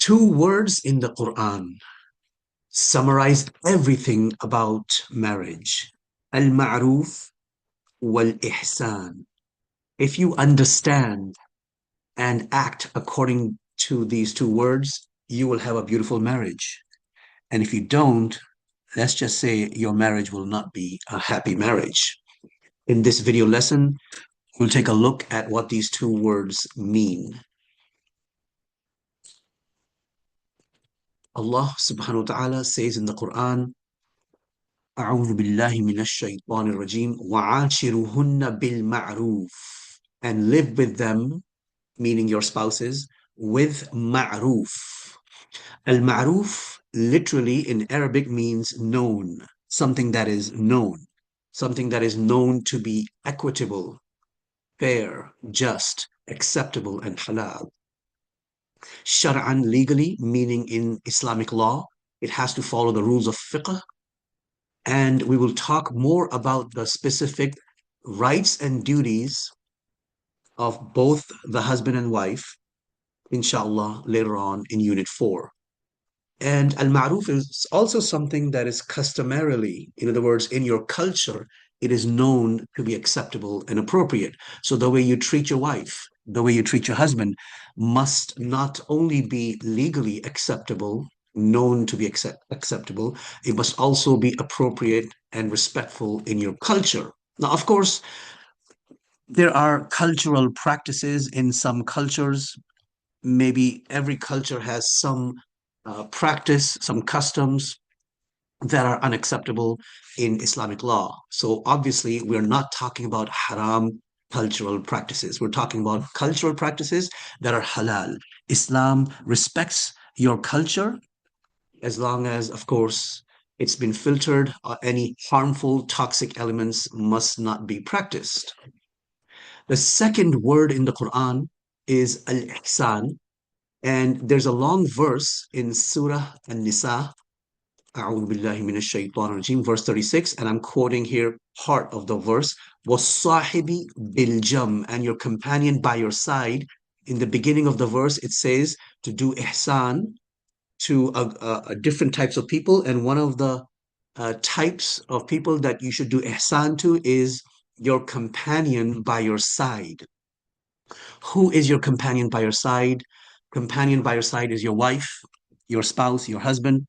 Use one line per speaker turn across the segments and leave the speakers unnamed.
Two words in the Quran summarize everything about marriage. Al-Maʿruf wal-Ihsān. If you understand and act according to these two words, you will have a beautiful marriage. And if you don't, let's just say your marriage will not be a happy marriage. In this video lesson, we'll take a look at what these two words mean. Allah subhanahu wa ta'ala says in the Quran, أعوذ بالله من الشيطان الرجيم وعاشرهن بالمعروف, and live with them, meaning your spouses, with ma'ruf. Al-Maʿruf literally in Arabic means known, something that is known, something that is known to be equitable, fair, just, acceptable, and halal. Shar'an, legally, meaning in Islamic law, it has to follow the rules of fiqh. And we will talk more about the specific rights and duties of both the husband and wife, inshallah, later on in Unit 4. And al-Maʿruf is also something that is customarily, in other words, in your culture, it is known to be acceptable and appropriate. So the way you treat your wife, the way you treat your husband must not only be legally acceptable, known to be acceptable, it must also be appropriate and respectful in your culture. Now, of course, there are cultural practices in some cultures. Maybe every culture has some practice, some customs that are unacceptable in Islamic law. So obviously, we're not talking about haram cultural practices. We're talking about cultural practices that are halal. Islam respects your culture as long as, of course, it's been filtered. Any harmful, toxic elements must not be practiced. The second word in the Quran is al-Ihsan, and there's a long verse in Surah An-Nisa, أعوذ بالله من الشيطان الرجيم, verse 36, and I'm quoting here part of the verse, وَالصَّاحِبِ بِالْجَمْ, and your companion by your side. In the beginning of the verse, it says to do ihsan to different types of people, and one of the types of people that you should do ihsan to is your companion by your side. Who is your companion by your side? Companion by your side is your wife, your spouse, your husband.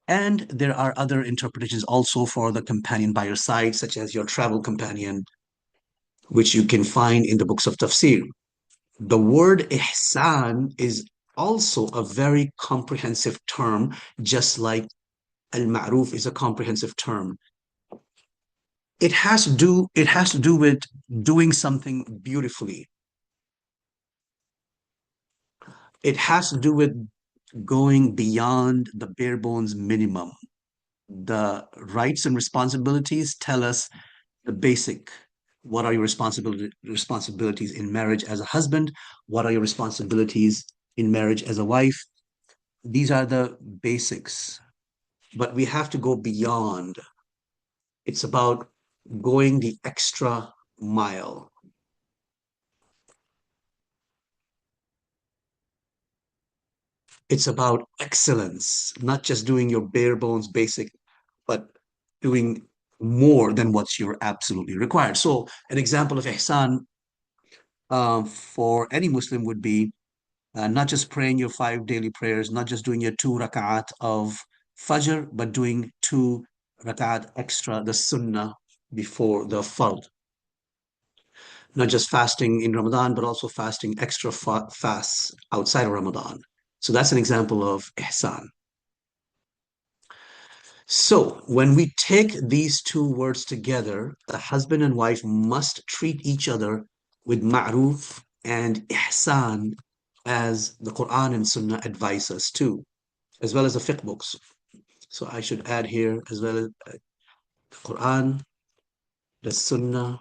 And there are other interpretations also for the companion by your side, such as your travel companion, which you can find in the books of tafsir. The word ihsan is also a very comprehensive term, just like al-Maʿruf is a comprehensive term. It has to do with doing something beautifully. It has to do with going beyond the bare bones minimum. The rights and responsibilities tell us the basic. What are your responsibilities in marriage as a husband? What are your responsibilities in marriage as a wife? These are the basics, but we have to go beyond. It's about going the extra mile. It's about excellence, not just doing your bare bones basic, but doing more than what's you're absolutely required. So an example of ihsan for any Muslim would be not just praying your 5 daily prayers, not just doing your 2 rak'at of Fajr, but doing 2 rak'at extra, the sunnah before the fard. Not just fasting in Ramadan, but also fasting extra fasts outside of Ramadan. So that's an example of ihsan. So when we take these two words together, the husband and wife must treat each other with ma'ruf and ihsan, as the Quran and Sunnah advise us to, as well as the fiqh books. So I should add here as well as the Quran, the Sunnah,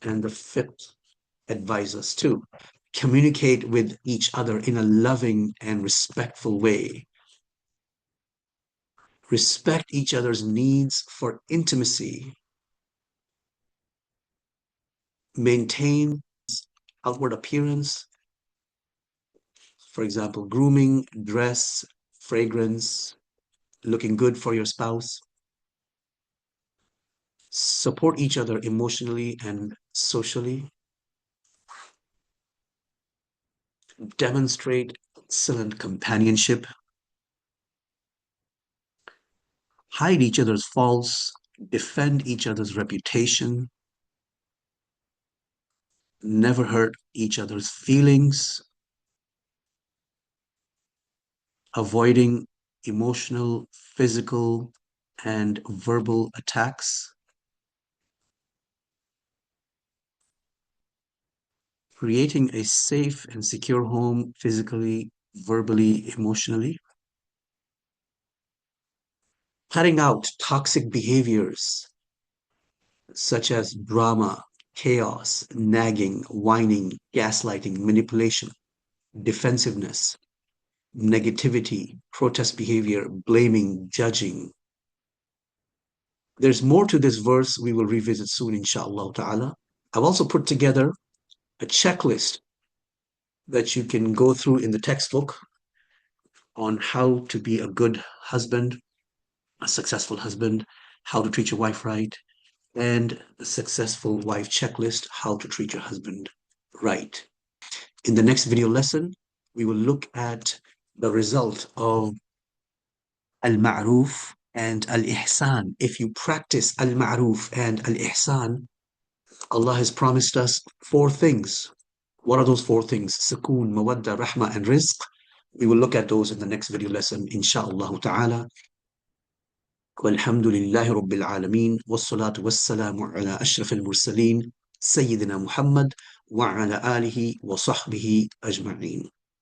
and the fiqh advise us to communicate with each other in a loving and respectful way. Respect each other's needs for intimacy. Maintain outward appearance. For example, grooming, dress, fragrance, looking good for your spouse. Support each other emotionally and socially. Demonstrate excellent companionship. Hide each other's faults. Defend each other's reputation. Never hurt each other's feelings. Avoiding emotional, physical, and verbal attacks. Creating a safe and secure home physically, verbally, emotionally. Cutting out toxic behaviors such as drama, chaos, nagging, whining, gaslighting, manipulation, defensiveness, negativity, protest behavior, blaming, judging. There's more to this verse we will revisit soon, inshallah ta'ala. I've also put together a checklist that you can go through in the textbook on how to be a good husband, a successful husband, how to treat your wife right, and the successful wife checklist, how to treat your husband right. In the next video lesson, we will look at the result of al-Maʿruf and al-Ihsān. If you practice al-Maʿruf and al-Ihsān, Allah has promised us 4 things. What are those 4 things? Sukoon, mawadda, rahmah, and rizq. We will look at those in the next video lesson, inshaAllah ta'ala. والحمد لله رب العالمين والصلاة والسلام على أشرف المرسلين سيدنا محمد وعلى آله وصحبه أجمعين.